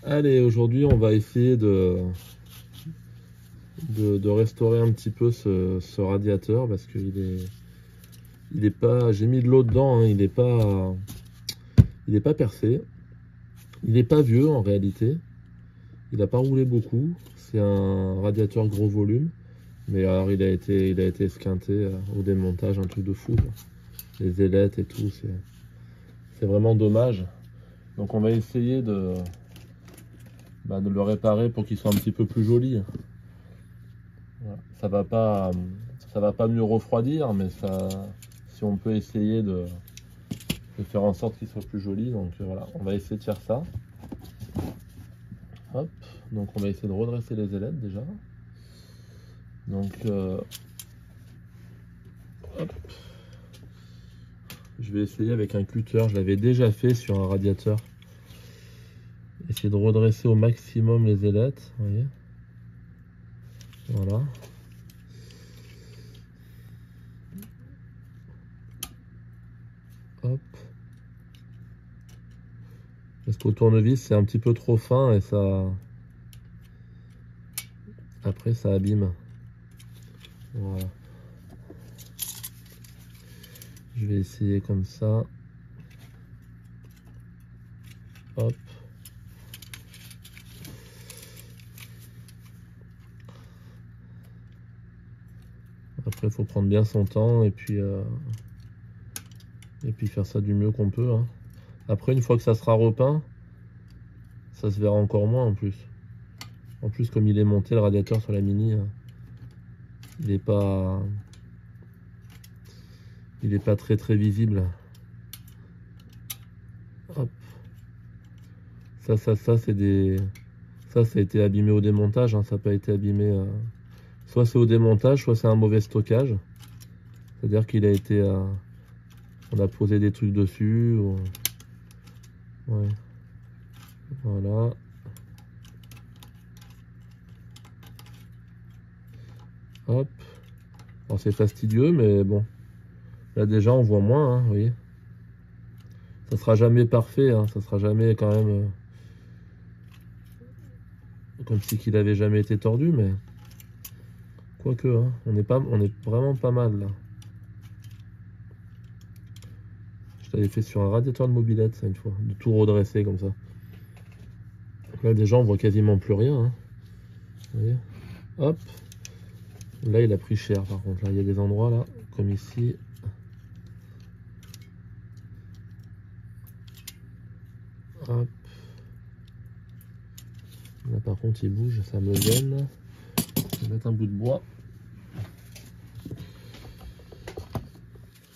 Allez, aujourd'hui on va essayer de restaurer un petit peu ce radiateur parce il est pas, j'ai mis de l'eau dedans, hein, il est pas percé, il est pas vieux en réalité, il a pas roulé beaucoup, c'est un radiateur gros volume, mais alors il a été esquinté au démontage, un truc de fou, quoi. Les ailettes et tout, c'est vraiment dommage. Donc on va essayer de le réparer pour qu'il soit un petit peu plus joli. Voilà. Ça va pas mieux refroidir, mais si on peut essayer de faire en sorte qu'il soit plus joli, donc voilà, on va essayer de faire ça. Hop, donc on va essayer de redresser les ailettes déjà. Donc hop, je vais essayer avec un cutter, je l'avais déjà fait sur un radiateur. Essayer de redresser au maximum les ailettes, vous voyez. Voilà. Hop. Parce qu'au tournevis, c'est un petit peu trop fin et ça... Après, ça abîme. Voilà. Je vais essayer comme ça. Hop. Après, il faut prendre bien son temps et puis faire ça du mieux qu'on peut, hein. Après, une fois que ça sera repeint, ça se verra encore moins en plus. En plus, comme il est monté le radiateur sur la Mini, il est pas très visible. Hop. Ça c'est des... Ça a été abîmé au démontage, hein. Ça n'a pas été abîmé... Soit c'est au démontage, soit c'est un mauvais stockage. C'est-à-dire qu'il a été... on a posé des trucs dessus. Ou... Ouais. Voilà. Hop. Alors c'est fastidieux, mais bon. Là déjà on voit moins, hein, vous voyez. Ça sera jamais parfait, hein, ça sera jamais quand même... comme si qu'il avait jamais été tordu, mais... Quoique, hein, on est vraiment pas mal là. Je l'avais fait sur un radiateur de mobilette, ça, une fois, de tout redresser comme ça. Donc là déjà on voit quasiment plus rien, hein. Vous voyez. Hop. Là il a pris cher par contre, là il y a des endroits là, comme ici. Hop. Là par contre il bouge, ça me gêne. Je vais mettre un bout de bois.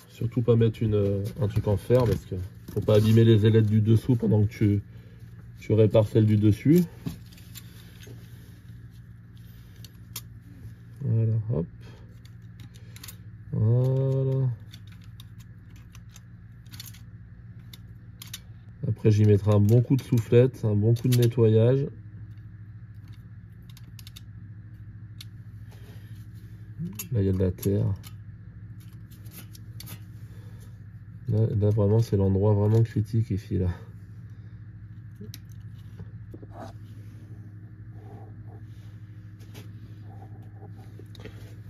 Surtout pas mettre un truc en fer parce que faut pas abîmer les ailettes du dessous pendant que tu répares celle du dessus. Voilà, hop. Voilà. Après j'y mettrai un bon coup de soufflette, un bon coup de nettoyage. Là il y a de la terre. Là vraiment c'est l'endroit vraiment critique ici là.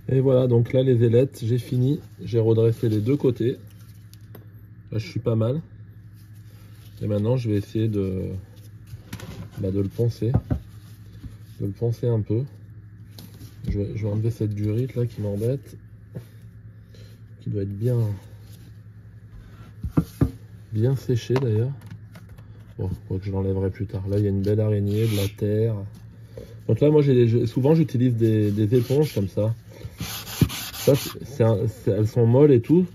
Et voilà, donc là les ailettes, j'ai fini. J'ai redressé les deux côtés. Là je suis pas mal. Et maintenant je vais essayer de le poncer. De le poncer un peu. Je vais enlever cette durite là qui m'embête. Qui doit être bien séché d'ailleurs. Bon, quoi que je l'enlèverai plus tard. Là il y a une belle araignée, de la terre. Donc là moi souvent j'utilise des éponges comme ça. Ça, elles sont molles et tout.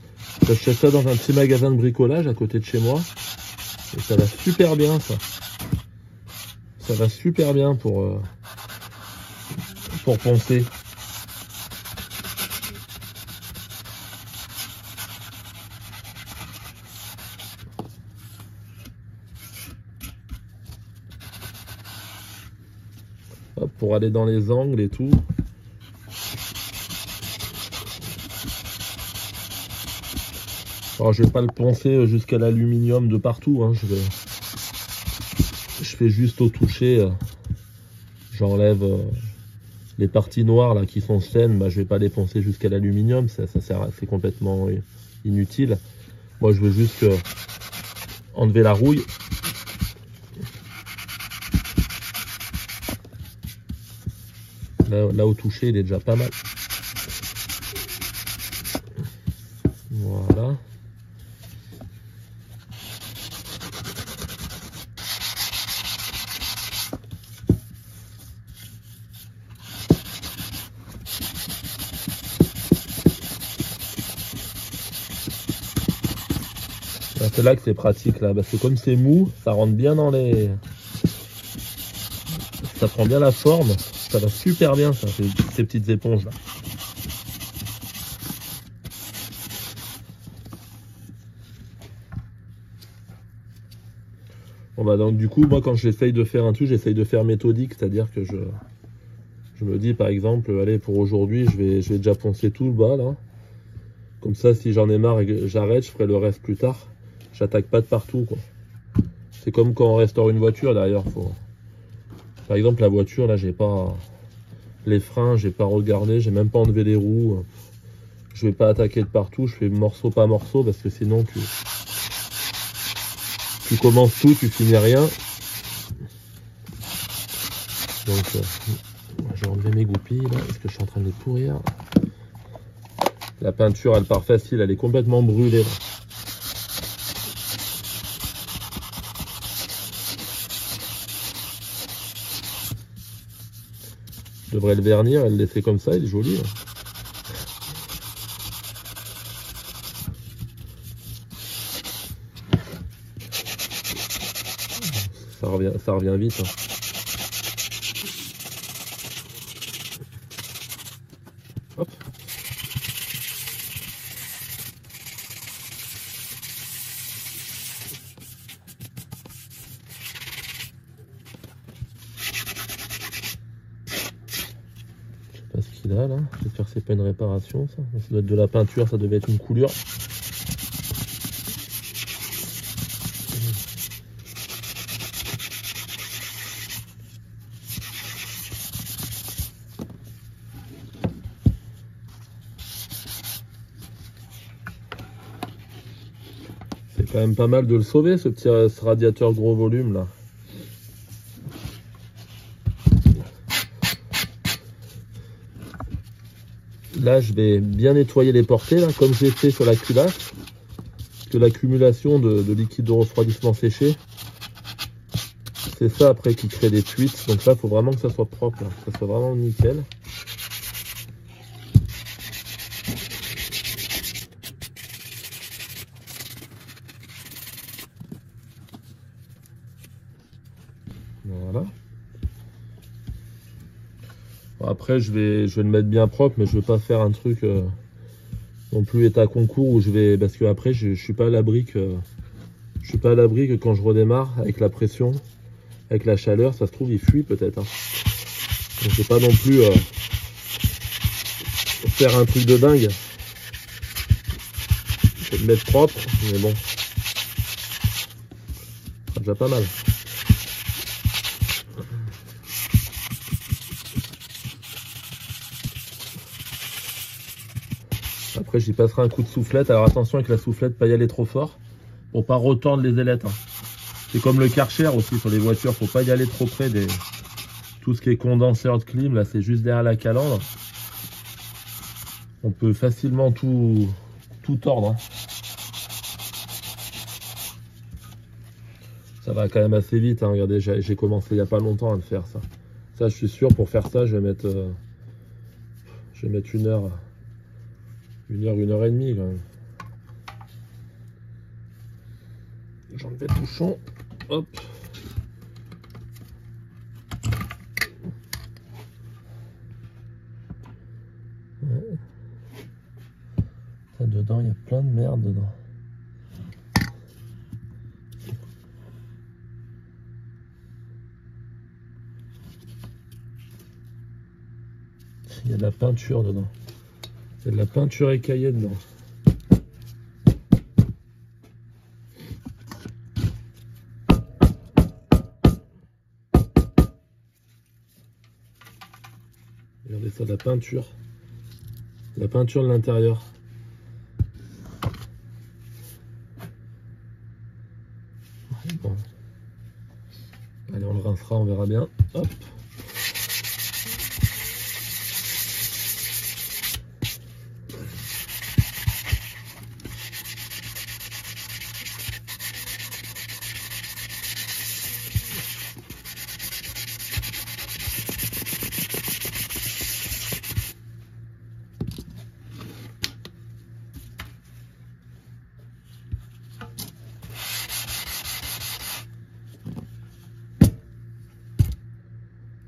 J'achète ça dans un petit magasin de bricolage à côté de chez moi. Et ça va super bien ça. Ça va super bien pour poncer. Hop, pour aller dans les angles et tout. Alors je vais pas le poncer jusqu'à l'aluminium de partout, hein. Je je fais juste au toucher, j'enlève les parties noires là qui sont saines, bah, je vais pas les poncer jusqu'à l'aluminium, ça sert, c'est complètement inutile. Moi je veux juste enlever la rouille. Là au toucher il est déjà pas mal. Voilà. C'est là que c'est pratique là, parce que comme c'est mou, ça rentre bien dans les... Ça prend bien la forme, ça va super bien ça, ces petites éponges là. Bon bah donc du coup, moi quand j'essaye de faire un truc, j'essaye de faire méthodique, c'est-à-dire que je me dis par exemple, allez pour aujourd'hui, je vais déjà poncer tout le bas là. Comme ça, si j'en ai marre et que j'arrête, je ferai le reste plus tard. J'attaque pas de partout quoi. C'est comme quand on restaure une voiture d'ailleurs. Par exemple la voiture là, j'ai pas les freins, j'ai pas regardé, j'ai même pas enlevé les roues. Je vais pas attaquer de partout, je fais morceau par morceau parce que sinon tu commences tout, tu finis rien. Donc j'ai enlevé mes goupilles là, parce que je suis en train de les pourrir. La peinture elle part facile, elle est complètement brûlée là. Je devrais le vernir et le laisser comme ça, il est joli. Ça revient vite. Hein. Hop. Ce qu'il a là, j'espère que c'est pas une réparation ça. Ça doit être de la peinture, ça devait être une coulure. C'est quand même pas mal de le sauver ce radiateur gros volume là. Là, je vais bien nettoyer les portées, là, comme j'ai fait sur la culasse. Parce que l'accumulation de liquide de refroidissement séché, c'est ça après qui crée des fuites. Donc là, il faut vraiment que ça soit propre, là, que ça soit vraiment nickel. Voilà. Bon, après, je vais le mettre bien propre, mais je ne veux pas faire un truc non plus état concours où je vais, parce que après, je suis pas à l'abri que quand je redémarre avec la pression, avec la chaleur, ça se trouve il fuit peut-être. Hein. Donc je vais pas non plus faire un truc de dingue. Je vais le mettre propre, mais bon, c'est déjà pas mal. Après j'y passerai un coup de soufflette. Alors attention avec la soufflette, pas y aller trop fort pour pas retordre les ailettes. Hein. C'est comme le Karcher aussi sur les voitures, faut pas y aller trop près des... Tout ce qui est condenseur de clim, là c'est juste derrière la calandre. On peut facilement tout tordre. Hein. Ça va quand même assez vite. Hein. Regardez, j'ai commencé il n'y a pas longtemps à le faire ça. Ça, je suis sûr, pour faire ça, je vais mettre une heure et demie quand même. J'enlève le touchon. Hop. Ouais. Ça, dedans, il y a plein de merde dedans. Il y a de la peinture dedans. Il y a de la peinture écaillée dedans. Regardez ça, la peinture. La peinture de l'intérieur. Bon. Allez, on le rincera, on verra bien. Hop.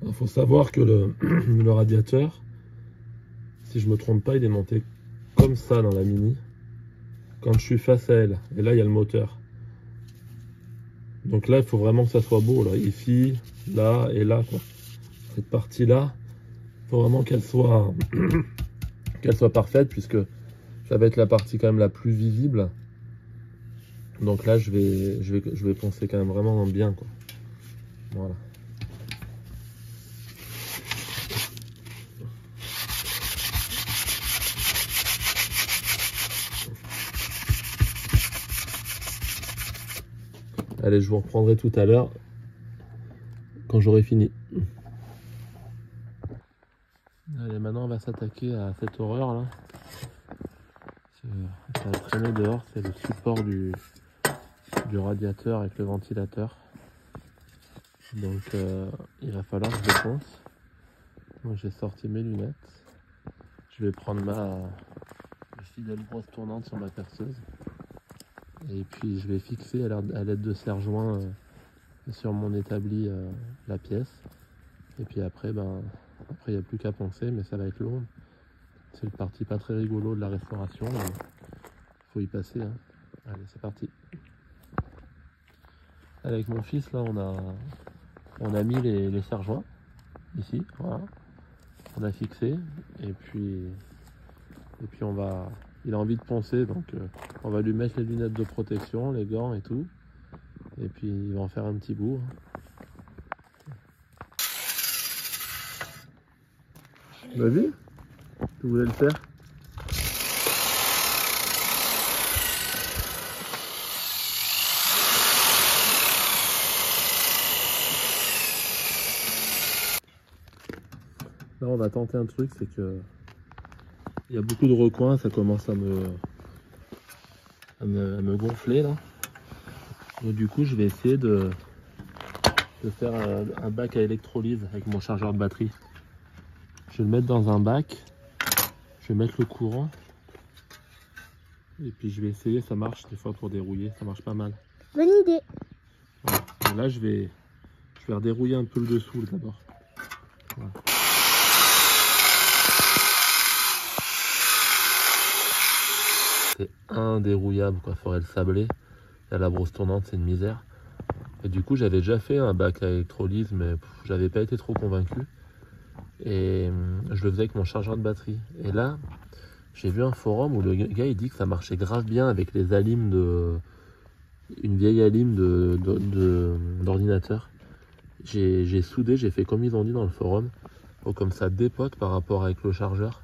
Il faut savoir que le radiateur, si je me trompe pas, il est monté comme ça dans la Mini, quand je suis face à elle. Et là, il y a le moteur. Donc là, il faut vraiment que ça soit beau, là, ici, là et là, quoi. Cette partie-là, il faut vraiment qu'elle soit, qu'elle soit parfaite, puisque ça va être la partie quand même la plus visible. Donc là, je vais poncer quand même vraiment bien, quoi. Voilà. Allez, je vous reprendrai tout à l'heure quand j'aurai fini. Allez, maintenant on va s'attaquer à cette horreur là. Ça a traîné dehors, c'est le support du radiateur avec le ventilateur. Donc il va falloir que je le ponce. Moi j'ai sorti mes lunettes. Je vais prendre ma fidèle brosse tournante sur ma perceuse. Et puis je vais fixer à l'aide de serre-joint sur mon établi la pièce. Et puis après, après il n'y a plus qu'à poncer, mais ça va être long. C'est le parti pas très rigolo de la restauration. Il faut y passer. Hein. Allez, c'est parti. Avec mon fils, là, on a mis les serre-joints ici. Voilà. On a fixé. Et puis il a envie de poncer, donc on va lui mettre les lunettes de protection, les gants et tout. Et puis il va en faire un petit bout. Vas-y, tu voulais le faire? Là on va tenter un truc, c'est que il y a beaucoup de recoins, ça commence à me gonfler là. Donc du coup je vais essayer de faire un bac à électrolyse avec mon chargeur de batterie. Je vais le mettre dans un bac, je vais mettre le courant et puis je vais essayer, ça marche des fois pour dérouiller, ça marche pas mal. Bonne idée. Voilà. Et là je vais redérouiller un peu le dessous d'abord. Voilà. C'est indérouillable quoi, faudrait le sabler. Et la brosse tournante c'est une misère. Et du coup j'avais déjà fait un bac à électrolyse mais j'avais pas été trop convaincu. Et je le faisais avec mon chargeur de batterie. Et là, j'ai vu un forum où le gars il dit que ça marchait grave bien avec les alimes une vieille alime d'ordinateur. J'ai soudé, j'ai fait comme ils ont dit dans le forum. Faut comme ça dépote par rapport avec le chargeur.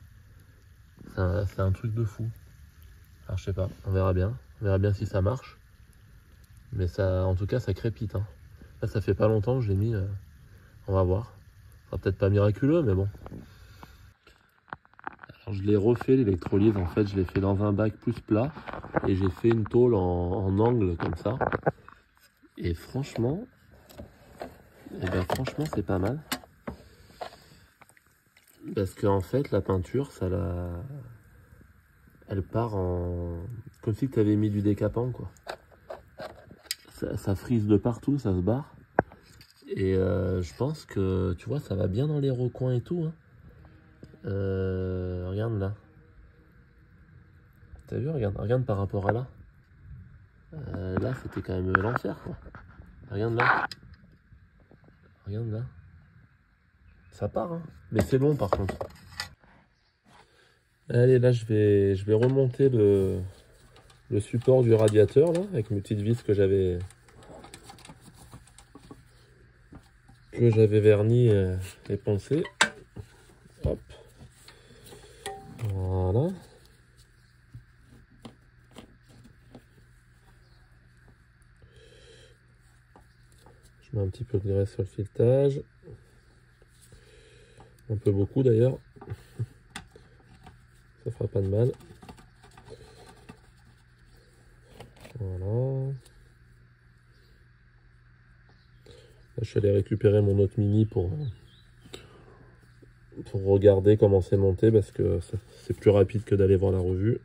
C'est un truc de fou. Alors je sais pas, on verra bien. On verra bien si ça marche. Mais ça, en tout cas, ça crépite. Hein. Là, ça fait pas longtemps que je l'ai mis. On va voir. Peut-être pas miraculeux, mais bon. Alors, je l'ai refait l'électrolyse, en fait, je l'ai fait dans un bac plus plat et j'ai fait une tôle en angle comme ça. Et franchement, franchement, c'est pas mal. Parce qu'en fait, la peinture, elle part en comme si tu avais mis du décapant, quoi. Ça frise de partout, ça se barre. Et je pense que, tu vois, ça va bien dans les recoins et tout. Hein. Regarde là. T'as vu, regarde par rapport à là. Là, c'était quand même l'enfer, quoi. Regarde là. Regarde là. Ça part, hein. Mais c'est long, par contre. Allez, là, je vais remonter le support du radiateur, là, avec mes petites vis que j'avais verni et poncé. Hop. Voilà. Je mets un petit peu de graisse sur le filetage. Un peu beaucoup d'ailleurs. Ça fera pas de mal. Voilà. Là, je suis allé récupérer mon autre mini pour regarder comment c'est monté parce que c'est plus rapide que d'aller voir la revue.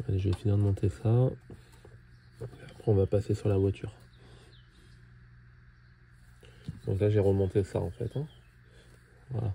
Allez, je vais finir de monter ça. Après, on va passer sur la voiture. Donc là, j'ai remonté ça en fait. Hein. Voilà.